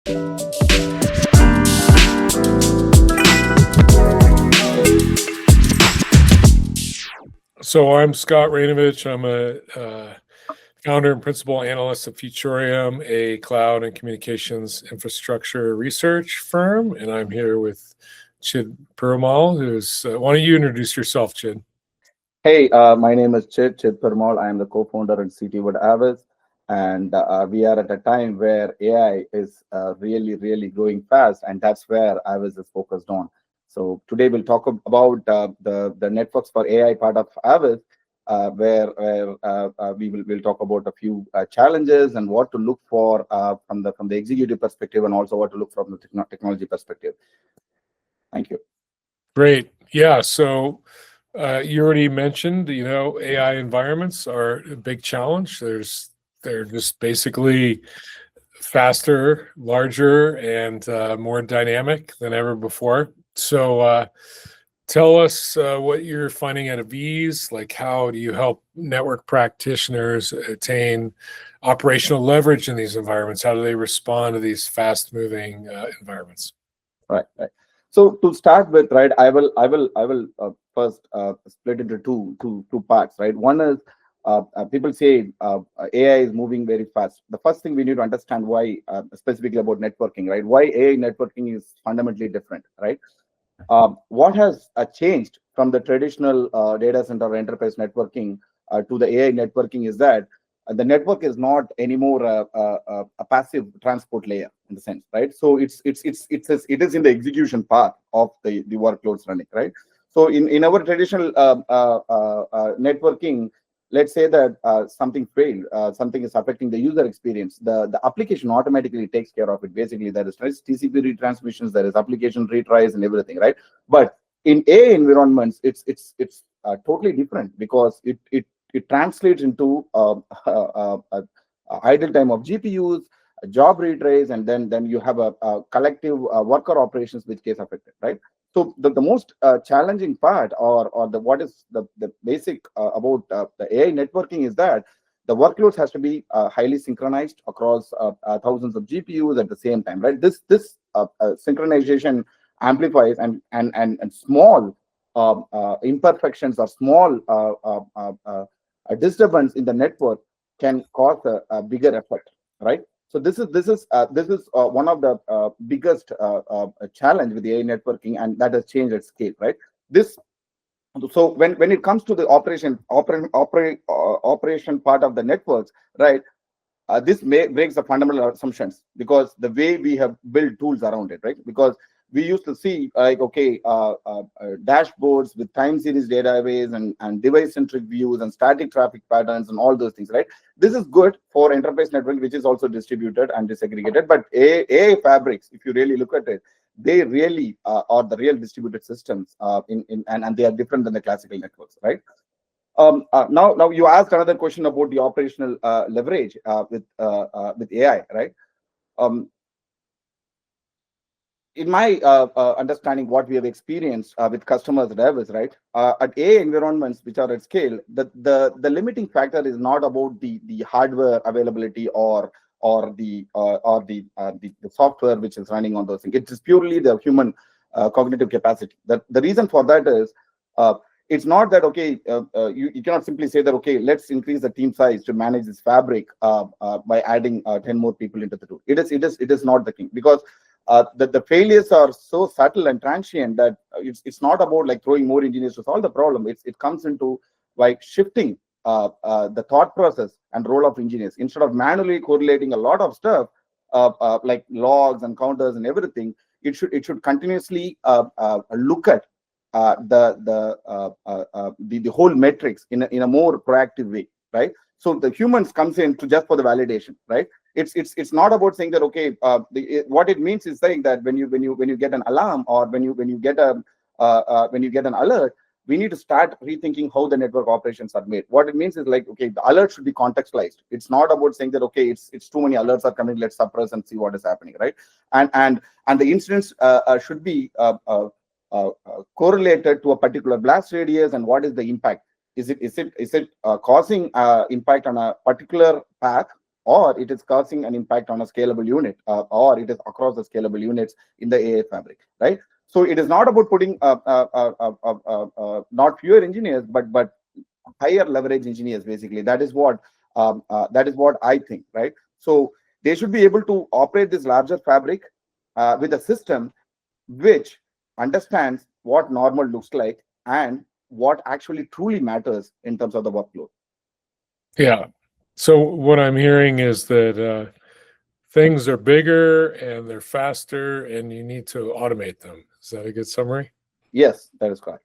So I'm Scott Raynovich. I'm a founder and principal analyst of Futuriom, a cloud and communications infrastructure research firm. And I'm here with Chid Perumal, who's, why don't you introduce yourself, Chid? Hey, my name is Chid Perumal. I am the co-founder and CTO of Aviz. And we are at a time where AI is really growing fast. And that's where Aviz is focused on. So today we'll talk about the networks for AI part of Aviz, where we'll talk about a few challenges and what to look for from the executive perspective, and also what to look from the technology perspective. Thank you. Great. Yeah. So you already mentioned, AI environments are a big challenge. They're just basically faster, larger, and more dynamic than ever before. So tell us what you're finding at Aviz. Like, how do you help network practitioners attain operational leverage in these environments? How do they respond to these fast-moving environments? Right. So to start with, right, I will first split into two parts, right? One is people say AI is moving very fast. The first thing we need to understand why, specifically about networking, right? Why AI networking is fundamentally different, right? What has changed from the traditional data center or enterprise networking to the AI networking is that the network is not anymore a passive transport layer in the sense, right? So it is in the execution part of the workloads running, right? So in our traditional networking, let's say that something failed, something is affecting the user experience. The application automatically takes care of it. Basically, there is TCP retransmissions, there is application retries and everything, right? But in AI environments, it's totally different, because it translates into idle time of GPUs, job retries, and then you have a collective worker operations which gets affected, right? So the most challenging part, or what is the basic about the AI networking is that the workloads has to be highly synchronized across thousands of GPUs at the same time, right? This synchronization amplifies and small imperfections or small a disturbance in the network can cause a bigger effect, right? So this is one of the biggest challenge with the AI networking, and that has changed at scale, right? So when it comes to the operation part of the networks, right? This breaks the fundamental assumptions, because the way we have built tools around it, right? Because we used to see like, okay, dashboards with time series database and device centric views and static traffic patterns and all those things, right? This is good for enterprise network, which is also distributed and disaggregated. But AI fabrics, if you really look at it, they really are the real distributed systems, and they are different than the classical networks, right? Now you asked another question about the operational leverage with AI, right? In my understanding, what we have experienced with customers at Aviz, right? At AI environments which are at scale, the limiting factor is not about the hardware availability or the software which is running on those things. It is purely the human cognitive capacity. The reason for that is it's not that, okay, you cannot simply say that, okay, let's increase the team size to manage this fabric by adding 10 more people into the tool. It is not the thing, because the failures are so subtle and transient that it's not about like throwing more engineers to solve the problem. It comes into like shifting the thought process and role of engineers. Instead of manually correlating a lot of stuff like logs and counters and everything, it should continuously look at the whole metrics in a more proactive way, right? So the humans comes in to just for the validation, right? It's not about saying that, okay, what it means is saying that when you get an alarm, or when you get an alert, we need to start rethinking how the network operations are made. What it means is like, okay, the alert should be contextualized. It's not about saying that, okay, it's too many alerts are coming, let's suppress and see what is happening, right? And the incidents should be correlated to a particular blast radius, and what is the impact. Is it causing impact on a particular path, or it is causing an impact on a scalable unit, or it is across the scalable units in the AI fabric, right? So it is not about putting not fewer engineers, but higher leverage engineers. Basically, that is what I think, right? So they should be able to operate this larger fabric with a system which understands what normal looks like and what actually truly matters in terms of the workload. Yeah. So what I'm hearing is that things are bigger and they're faster, and you need to automate them. Is that a good summary? Yes, that is correct.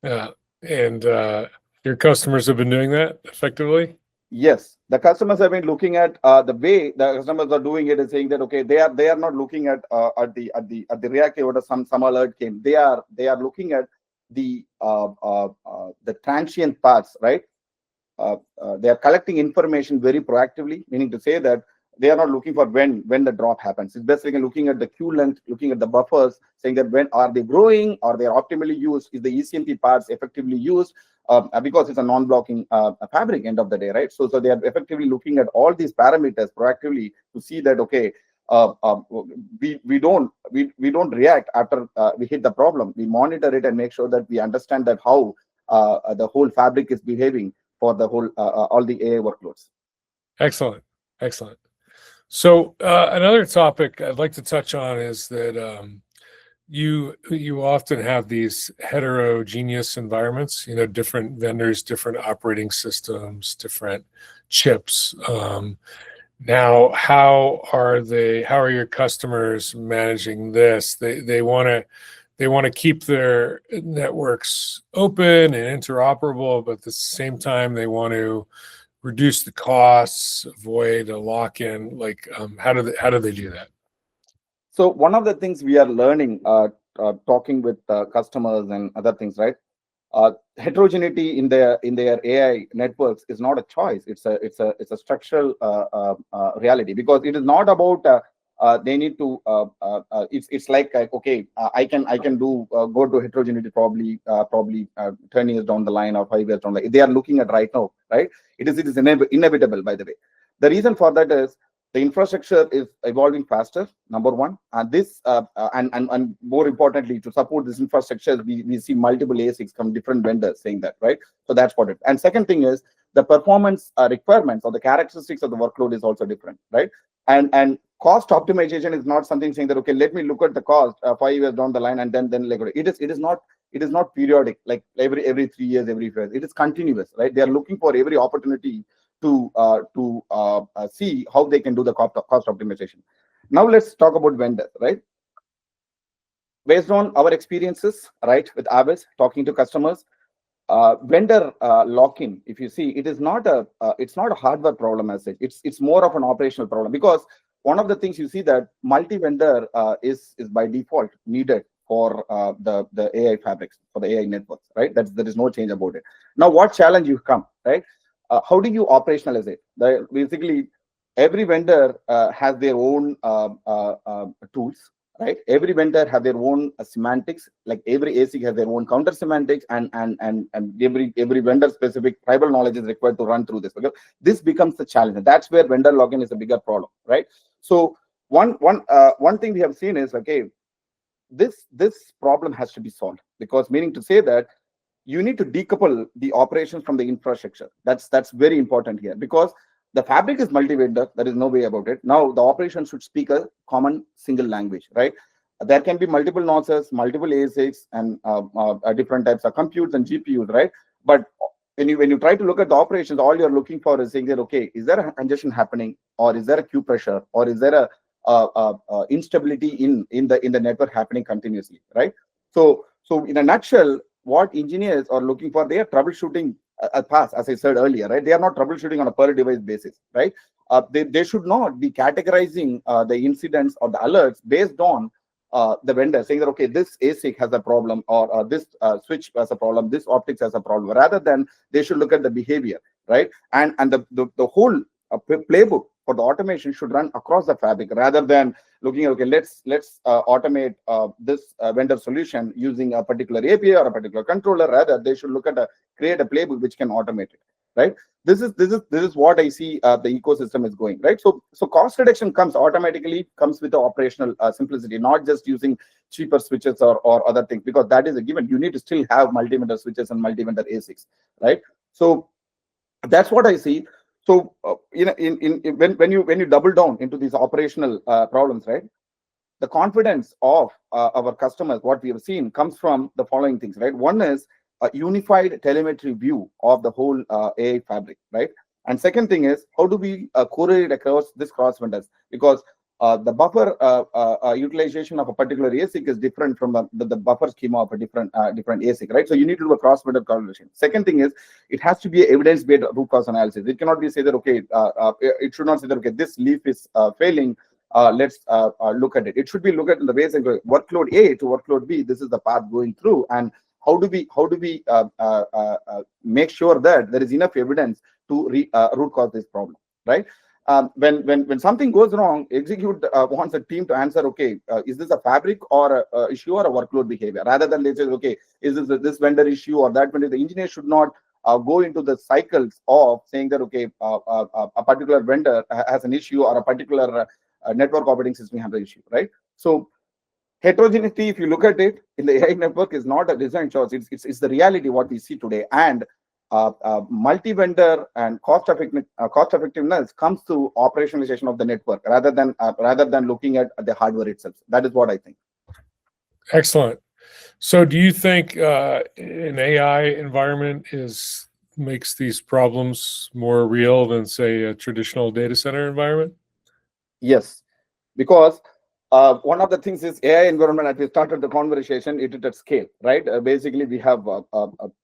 Yeah. And your customers have been doing that effectively? Yes, the customers have been looking at the way the customers are doing it is saying that okay, they are not looking at the reactive order. Some alert came. They are looking at the transient parts, right? They are collecting information very proactively, meaning to say that they are not looking for when the drop happens. It's basically looking at the queue length, looking at the buffers, saying that when are they growing, are they optimally used, is the ECMP parts effectively used, because it's a non-blocking fabric end of the day, right? So they are effectively looking at all these parameters proactively to see that okay, we don't react after we hit the problem. We monitor it and make sure that we understand that how the whole fabric is behaving for the whole all the AI workloads. Excellent. Excellent. So another topic I'd like to touch on is that you often have these heterogeneous environments, different vendors, different operating systems, different chips. Now, how are your customers managing this? They want to keep their networks open and interoperable, but at the same time they want to reduce the costs, avoid a lock-in. Like, how do they do that? So one of the things we are learning, talking with customers and other things, right? Heterogeneity in their AI networks is not a choice. It's a structural reality, because it is not about they need to. It's like okay, I can do go to heterogeneity probably 10 years down the line or 5 years down the line. They are looking at right now, right? It is inevitable, by the way. The reason for that is the infrastructure is evolving faster, number one, and this and more importantly, to support this infrastructure, we see multiple ASICs from different vendors saying that, right? So that's what it. And second thing is the performance requirements or the characteristics of the workload is also different, right? And cost optimization is not something saying that okay, let me look at the cost 5 years down the line and then like it is not periodic, like every 3 years, every 5 years. It is continuous, right? They are looking for every opportunity to see how they can do the cost optimization. Now let's talk about vendors, right? Based on our experiences, right, with Aviz, talking to customers, vendor lock-in, if you see, it's not a hardware problem as such. It's more of an operational problem, because one of the things you see that multi-vendor is by default needed for the AI fabrics, for the AI networks, right? There is no change about it. Now, what challenge you come, right? How do you operationalize it? Basically, every vendor has their own tools, right? Every vendor have their own semantics. Like every ASIC has their own counter semantics, and every vendor specific tribal knowledge is required to run through this. Because this becomes the challenge, and that's where vendor login is a bigger problem, right? So one thing we have seen is okay, this problem has to be solved, because meaning to say that you need to decouple the operations from the infrastructure. That's very important here, because the fabric is multi-vendor. There is no way about it. Now the operation should speak a common single language, right? There can be multiple nodes, multiple ASICs, and different types of computes and GPUs, right? But when you try to look at the operations, all you're looking for is saying that okay, is there a congestion happening, or is there a queue pressure, or is there a instability in the network happening continuously, right? So in a nutshell, what engineers are looking for, they are troubleshooting a pass, as I said earlier, right? They are not troubleshooting on a per device basis, right? They should not be categorizing the incidents or the alerts based on the vendor, saying that okay, this ASIC has a problem, or this switch has a problem, this optics has a problem. Rather than, they should look at the behavior, right? And the whole playbook for the automation should run across the fabric, rather than looking at okay, let's automate this vendor solution using a particular API or a particular controller. Rather, they should look at create a playbook which can automate it. right? This is what I see the ecosystem is going, right? So cost reduction comes with the operational simplicity, not just using cheaper switches or other things, because that is a given. You need to still have multi-vendor switches and multi-vendor ASICs, right? So that's what I see. So when you double down into these operational problems, right? The confidence of our customers, what we have seen, comes from the following things, right? One is a unified telemetry view of the whole AI fabric, right? And second thing is, how do we correlate across this cross vendors? Because the buffer utilization of a particular ASIC is different from the buffer schema of a different ASIC, right? So you need to do a cross vendor correlation. Second thing is, it has to be evidence based root cause analysis. It cannot be say that okay, it should not say that okay, this leaf is failing. Let's look at it. It should be looked at in the ways and workload A to workload B. This is the path going through, and how do we make sure that there is enough evidence to root cause this problem, right? When something goes wrong, execute wants a team to answer, okay, is this a fabric or a issue or a workload behavior, rather than they say, okay, is this vendor issue or that vendor? The engineer should not go into the cycles of saying that okay, a particular vendor has an issue or a particular network operating system have the issue, right? So heterogeneity, if you look at it in the AI network, is not a design choice. It's the reality what we see today. And multi-vendor and cost effectiveness comes through operationalization of the network rather than looking at the hardware itself. That is what I think. Excellent. So do you think an AI environment makes these problems more real than, say, a traditional data center environment? Yes, because one of the things is AI environment, as we started the conversation, it is at scale, right? Basically, we have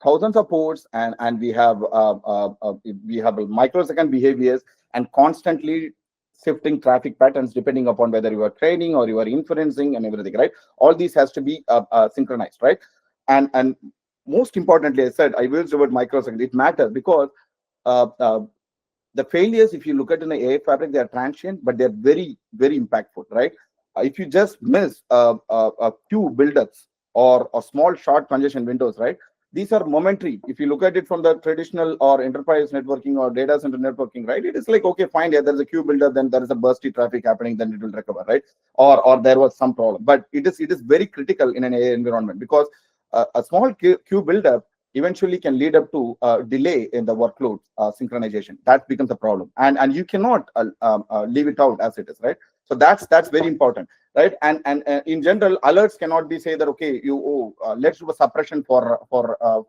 thousands of ports, and we have microsecond behaviors and constantly shifting traffic patterns depending upon whether you are training or you are inferencing and everything, right? All these has to be synchronized, right? And most importantly, I said I used the word microsecond. It matters because the failures, if you look at in the AI fabric, they are transient, but they're very, very impactful, right? If you just miss a few buildups or small short congestion windows, right? These are momentary. If you look at it from the traditional or enterprise networking or data center networking, right? It is like, okay, fine, yeah, there's a queue buildup, then there is a bursty traffic happening, then it will recover, right? Or there was some problem. But it is very critical in an AI environment because a small queue buildup eventually can lead up to a delay in the workload synchronization. That becomes a problem, and you cannot leave it out as it is, right? So that's very important, right? And in general, alerts cannot be say that okay, let's do a suppression for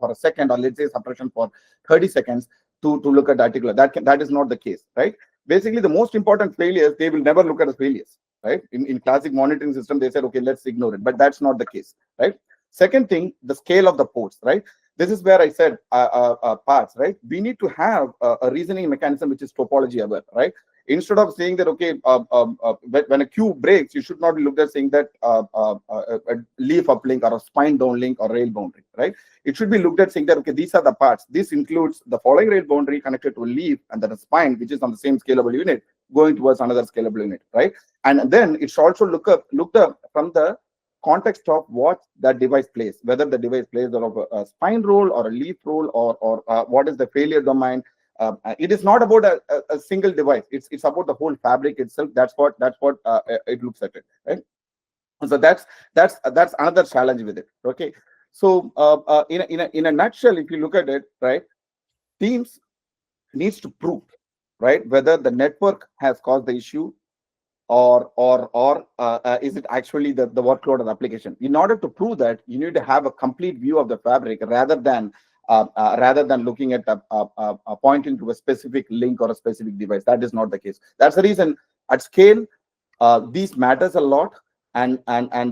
a second, or let's say suppression for 30 seconds to look at the article. That is not the case, right? Basically, the most important failures, they will never look at as failures, right? In classic monitoring system, they said okay, let's ignore it, but that's not the case, right? Second thing, the scale of the ports, right? This is where I said parts, right? We need to have a reasoning mechanism which is topology aware, right? Instead of saying that, okay, when a queue breaks, you should not be looked at saying that a leaf uplink or a spine downlink or rail boundary, right? It should be looked at saying that, okay, these are the parts. This includes the following rail boundary connected to a leaf and then a spine, which is on the same scalable unit going towards another scalable unit, right? And then it's also looked up from the context of what that device plays, whether the device plays a spine role or a leaf role or what is the failure domain. It is not about a single device. It's about the whole fabric itself. That's what it looks at it, right? So that's another challenge with it. Okay, so in a nutshell, if you look at it, right, teams needs to prove, right, whether the network has caused the issue or is it actually the workload of the application. In order to prove that, you need to have a complete view of the fabric rather than looking at pointing to a specific link or a specific device. That is not the case. That's the reason at scale these matters a lot, and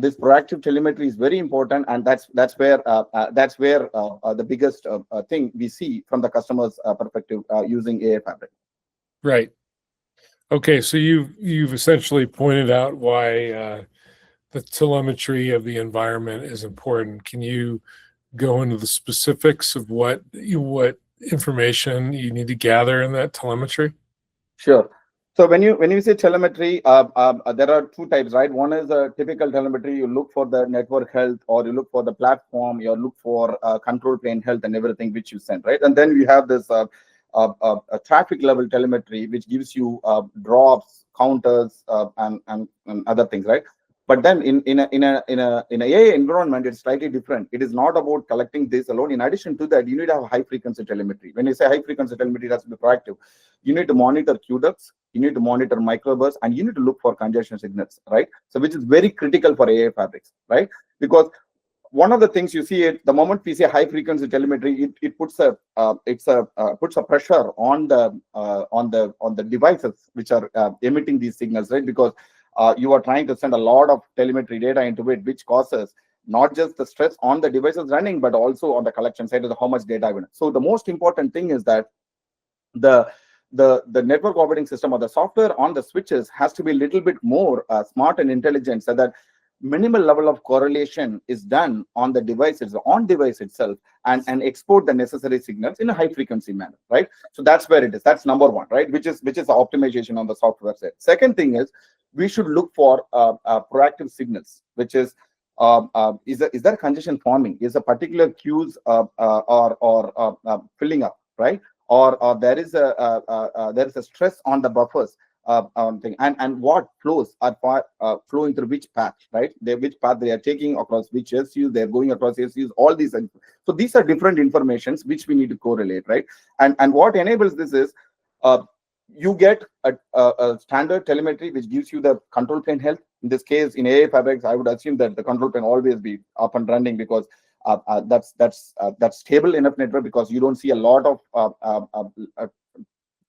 this proactive telemetry is very important, and that's where the biggest thing we see from the customer's perspective using AI fabric. Right. Okay, so you've essentially pointed out why the telemetry of the environment is important. Can you go into the specifics of what information you need to gather in that telemetry? Sure. So when you say telemetry, there are two types, right? One is a typical telemetry. You look for the network health, or you look for the platform, you look for control plane health and everything which you send, right? And then we have this a traffic level telemetry, which gives you drops, counters, and other things, right? But then in a AI environment, it's slightly different. It is not about collecting this alone. In addition to that, you need to have high frequency telemetry. When you say high frequency telemetry, it has to be proactive. You need to monitor QDUCs, you need to monitor microbursts, and you need to look for congestion signals, right? So which is very critical for AI fabrics, right? Because one of the things you see it the moment we say high frequency telemetry, it puts a puts a pressure on the devices which are emitting these signals, right? Because you are trying to send a lot of telemetry data into it, which causes not just the stress on the devices running, but also on the collection side of how much data. So the most important thing is that the network operating system or the software on the switches has to be a little bit more smart and intelligent, so that minimal level of correlation is done on the devices, on device itself, and export the necessary signals in a high frequency manner, right? So that's where it is. That's number one, right? Which is the optimization on the software side. Second thing is we should look for proactive signals, which is there congestion forming? Is a particular queues or filling up, right? Or there is a stress on the buffers thing, and what flows are flowing through which path, right? Which path they are taking across which SUs, they're going across SUs, all these. So these are different informations which we need to correlate, right? And what enables this is you get a standard telemetry which gives you the control plane health. In this case, in AI fabrics, I would assume that the control plane always be up and running, because that's stable enough network, because you don't see a lot of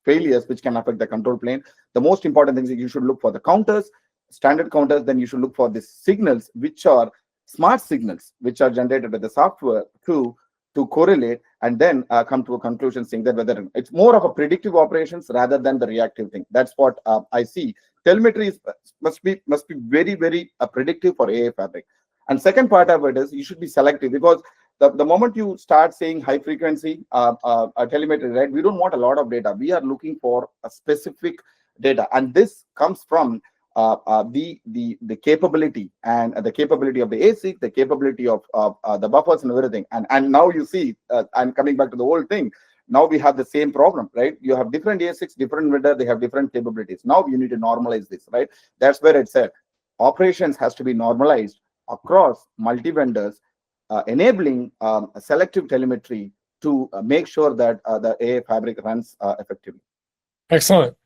failures which can affect the control plane. The most important thing is you should look for the counters, standard counters. Then you should look for the signals which are smart signals, which are generated by the software to correlate, and then come to a conclusion saying that whether it's more of a predictive operations rather than the reactive thing. That's what I see. Telemetry must be very, very predictive for AI fabric. And second part of it is you should be selective, because the moment you start saying high frequency telemetry, right, we don't want a lot of data. We are looking for a specific data, and this comes from the capability, and the capability of the ASIC, the capability of the buffers and everything. And now you see, I'm coming back to the whole thing. Now we have the same problem, right? You have different ASICs, different vendor, they have different capabilities. Now you need to normalize this, right? That's where it said operations has to be normalized across multi-vendors, enabling selective telemetry to make sure that the AI fabric runs effectively. Excellent.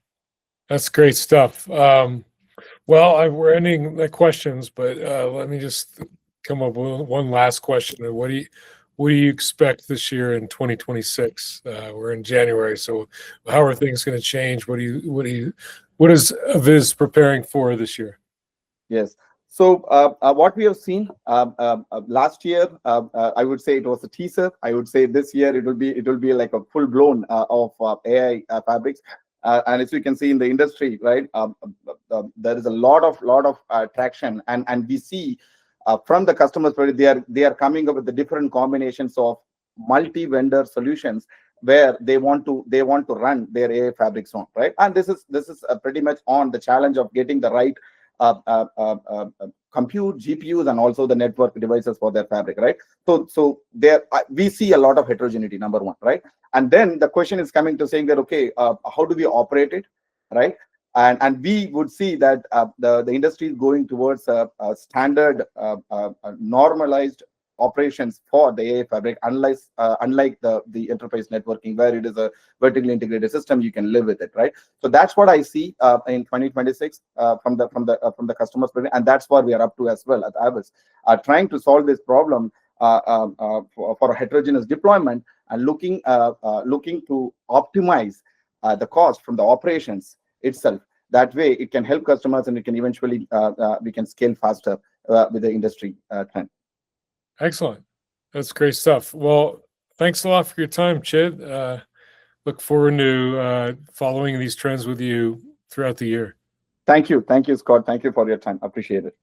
That's great stuff. Well, we're ending the questions, but let me just come up with one last question. What do you expect this year in 2026? We're in January, so how are things going to change? What is Aviz preparing for this year? Yes. So what we have seen last year, I would say it was a teaser. I would say this year it will be like a full blown of AI fabrics. And as you can see in the industry, right, there is a lot of traction, and we see from the customers, they are coming up with the different combinations of multi-vendor solutions where they want to run their AI fabrics on, right? And this is pretty much on the challenge of getting the right compute GPUs and also the network devices for their fabric, right? So there we see a lot of heterogeneity, number one, right? And then the question is coming to saying that, okay, how do we operate it, right? And we would see that the industry is going towards a standard normalized operations for the AI fabric, unlike the enterprise networking, where it is a vertically integrated system, you can live with it, right? So that's what I see in 2026 from the customer's point, and that's what we are up to as well at Aviz, trying to solve this problem for a heterogeneous deployment, and looking to optimize the cost from the operations itself. That way, it can help customers, and it can eventually we can scale faster with the industry trend. Excellent. That's great stuff. Well, thanks a lot for your time, Chid. Look forward to following these trends with you throughout the year. Thank you, Scott. Thank you for your time. Appreciate it.